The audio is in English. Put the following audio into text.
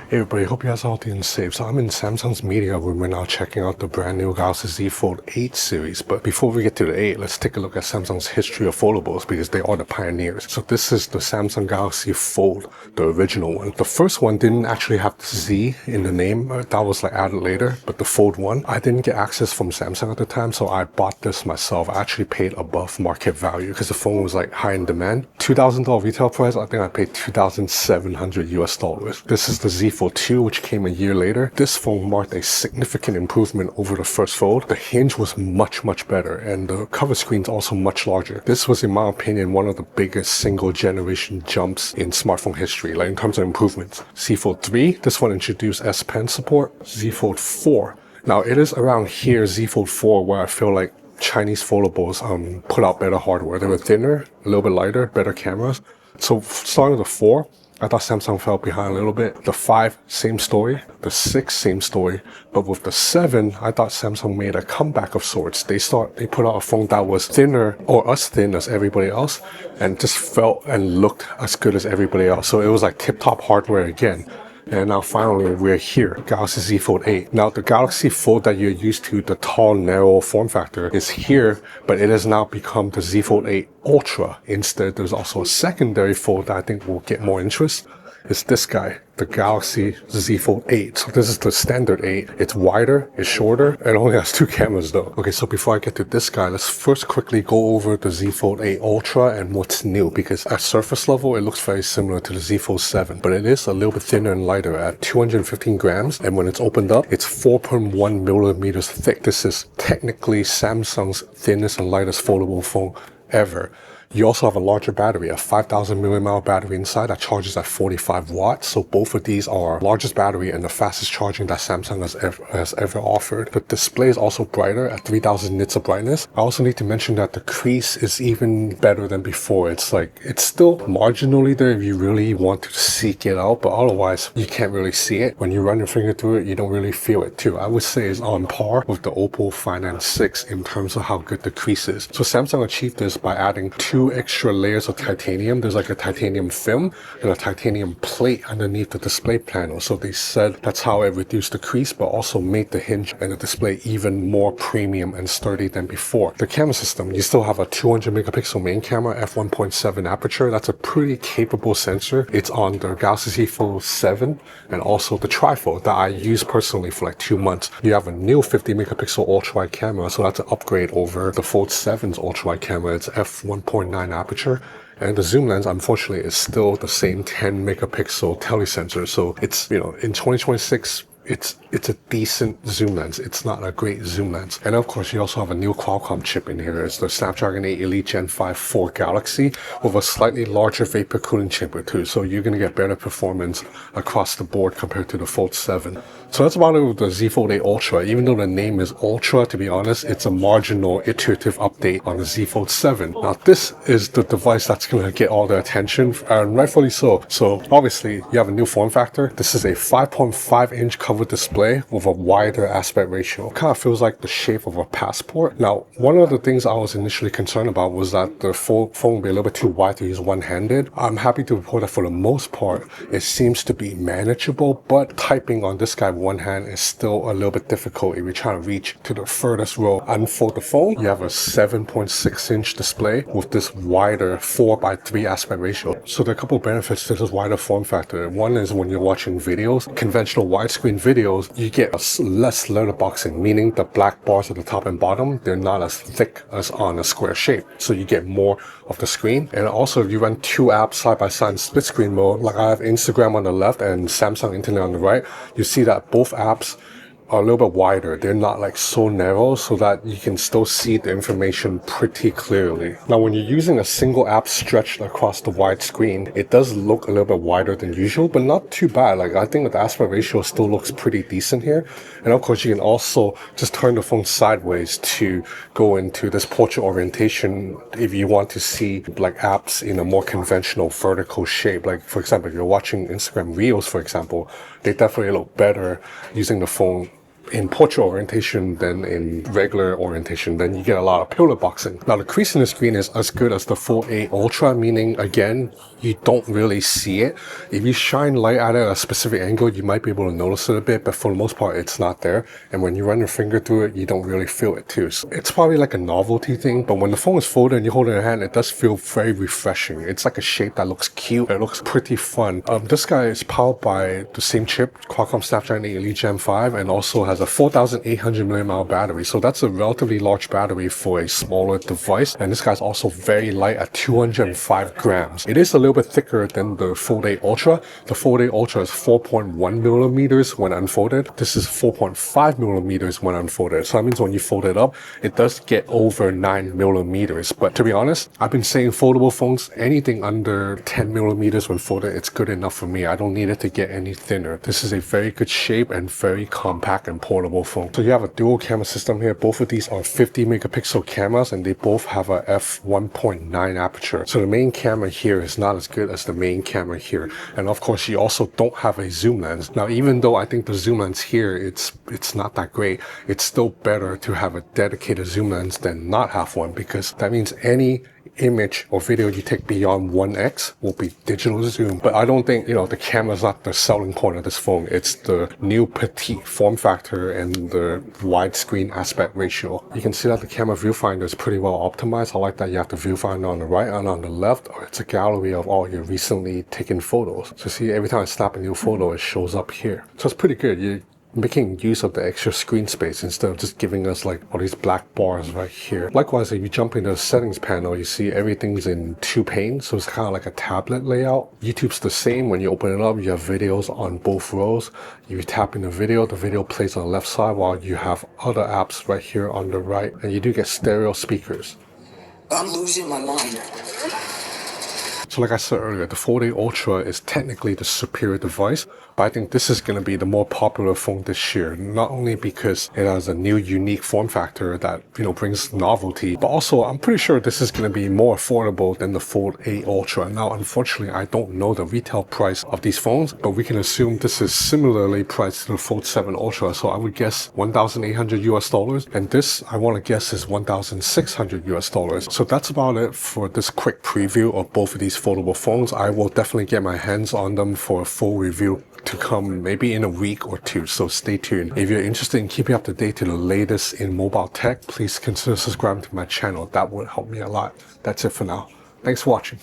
Hey everybody, hope you guys are healthy and safe. So I'm in Samsung's media room right now checking out the brand new Galaxy Z Fold 8 series. But before we get to the 8, let's take a look at Samsung's history of foldables because they are the pioneers. So this is the Samsung Galaxy Fold, the original one. The first one didn't actually have the Z in the name. That was like added later. But the Fold 1, I didn't get access from Samsung at the time, so I bought this myself. I actually paid above market value because the phone was like high in demand. $2,000 retail price, I think I paid $2,700 US. This is the Z Fold 2, which came a year later. This phone marked a significant improvement over the first Fold. The hinge was much better, and the cover screen's also much larger. This was, in my opinion, one of the biggest single generation jumps in smartphone history, like in terms of improvements. Z Fold 3, this one introduced S Pen support. Z Fold 4. Now it is around here, Z Fold 4, where I feel like Chinese foldables put out better hardware. They were thinner, a little bit lighter, better cameras. So starting with the 4, I thought Samsung fell behind a little bit. The 5, same story. The 6, same story. But with the 7, I thought Samsung made a comeback of sorts. They put out a phone that was thinner, or as thin as everybody else, and just felt and looked as good as everybody else. So it was like tip-top hardware again. And now finally we're here, Galaxy Z Fold 8. Now the Galaxy Fold that you're used to, the tall, narrow form factor, is here, but it has now become the Z Fold 8 Ultra. Instead, there's also a secondary fold that I think will get more interest. It's this guy, the Galaxy Z Fold 8. So this is the standard 8. It's wider, it's shorter, and only has 2 cameras though. Okay, so before I get to this guy, let's first quickly go over the Z Fold 8 Ultra and what's new, because at surface level, it looks very similar to the Z Fold 7, but it is a little bit thinner and lighter at 215 grams, and when it's opened up, it's 4.1 millimeters thick. This is technically Samsung's thinnest and lightest foldable phone ever. You also have a larger battery, a 5,000 milliamp battery inside that charges at 45 watts. So both of these are largest battery and the fastest charging that Samsung has ever offered. The display is also brighter at 3000 nits of brightness. I also need to mention that the crease is even better than before. It's still marginally there if you really want to seek it out, but otherwise you can't really see it. When you run your finger through it, you don't really feel it too. I would say it's on par with the Oppo Find N6 in terms of how good the crease is. So Samsung achieved this by adding 2 extra layers of titanium. There's like a titanium film and a titanium plate underneath the display panel. So they said that's how it reduced the crease, but also made the hinge and the display even more premium and sturdy than before. The camera system, you still have a 200 megapixel main camera, f1.7 aperture. That's a pretty capable sensor. It's on the Galaxy Z Fold 7 and also the trifold that I use personally for like 2 months. You have a new 50 megapixel ultra-wide camera, so that's an upgrade over the Fold 7's ultra-wide camera. It's f1.9 aperture, and the zoom lens unfortunately is still the same 10 megapixel telesensor. So it's, in 2026 it's a decent zoom lens. It's not a great zoom lens. And of course, you also have a new Qualcomm chip in here. It's the Snapdragon 8 Elite Gen 5 4 Galaxy with a slightly larger vapor cooling chamber too. So you're going to get better performance across the board compared to the Fold 7. So that's about it with the Z Fold 8 Ultra. Even though the name is Ultra, to be honest, it's a marginal iterative update on the Z Fold 7. Now this is the device that's going to get all the attention, and rightfully so. So obviously you have a new form factor. This is a 5.5 inch cover display with a wider aspect ratio. It kind of feels like the shape of a passport. Now, one of the things I was initially concerned about was that the phone would be a little bit too wide to use one-handed. I'm happy to report that for the most part, it seems to be manageable, but typing on this guy with one hand is still a little bit difficult if you're trying to reach to the furthest row. Unfold the phone, you have a 7.6 inch display with this wider 4:3 aspect ratio. So there are a couple of benefits to this wider form factor. One is when you're watching videos, conventional widescreen videos, you get less letterboxing, meaning the black bars at the top and bottom, they're not as thick as on a square shape. So you get more of the screen. And also if you run 2 apps side by side in split screen mode, like I have Instagram on the left and Samsung Internet on the right, you see that both apps are a little bit wider. They're not like so narrow so that you can still see the information pretty clearly. Now, when you're using a single app stretched across the wide screen, it does look a little bit wider than usual, but not too bad. Like I think the aspect ratio still looks pretty decent here. And of course, you can also just turn the phone sideways to go into this portrait orientation if you want to see like apps in a more conventional vertical shape. Like for example, if you're watching Instagram Reels, for example, they definitely look better using the phone in portrait orientation than in regular orientation, then you get a lot of pillar boxing. Now the crease in the screen is as good as the Fold 8 Ultra, meaning again, you don't really see it. If you shine light at it at a specific angle, you might be able to notice it a bit, but for the most part, it's not there. And when you run your finger through it, you don't really feel it too. So it's probably like a novelty thing, but when the phone is folded and you hold it in your hand, it does feel very refreshing. It's like a shape that looks cute. It looks pretty fun. This guy is powered by the same chip, Qualcomm Snapdragon 8 Elite Gen 5, and also has a 4,800 mAh battery. So that's a relatively large battery for a smaller device. And this guy's also very light at 205 grams. It is a little bit thicker than the Fold 8 Ultra. The Fold 8 Ultra is 4.1 millimeters when unfolded. This is 4.5 millimeters when unfolded. So that means when you fold it up, it does get over 9 millimeters. But to be honest, I've been saying foldable phones, anything under 10 millimeters when folded, it's good enough for me. I don't need it to get any thinner. This is a very good shape and very compact and portable phone. So you have a dual camera system here. Both of these are 50 megapixel cameras and they both have a f1.9 aperture. So the main camera here is not as good as the main camera here. And of course, you also don't have a zoom lens. Now, even though I think the zoom lens here, it's not that great, it's still better to have a dedicated zoom lens than not have one, because that means any image or video you take beyond 1x will be digital zoom. But I don't think, the camera's not the selling point of this phone. It's the new petite form factor and the widescreen aspect ratio. You can see that the camera viewfinder is pretty well optimized. I like that you have the viewfinder on the right and on the left. It's a gallery of all your recently taken photos. So see, every time I snap a new photo, it shows up here. So it's pretty good. You're making use of the extra screen space instead of just giving us like all these black bars right here. Likewise, if you jump into the settings panel, you see everything's in 2 panes, so it's kind of like a tablet layout. YouTube's the same. When you open it up, you have videos on both rows. You tap in the video plays on the left side while you have other apps right here on the right, and you do get stereo speakers. I'm losing my mind. So like I said earlier, the Fold 8 Ultra is technically the superior device, but I think this is going to be the more popular phone this year, not only because it has a new unique form factor that, brings novelty, but also I'm pretty sure this is going to be more affordable than the Fold 8 Ultra. Now, unfortunately, I don't know the retail price of these phones, but we can assume this is similarly priced to the Fold 7 Ultra. So I would guess $1,800, and this, I want to guess, is $1,600. So that's about it for this quick preview of both of these foldable phones. I will definitely get my hands on them for a full review to come maybe in a week or two, so stay tuned. If you're interested in keeping up to date to the latest in mobile tech, please consider subscribing to my channel. That would help me a lot. That's it for now. Thanks for watching.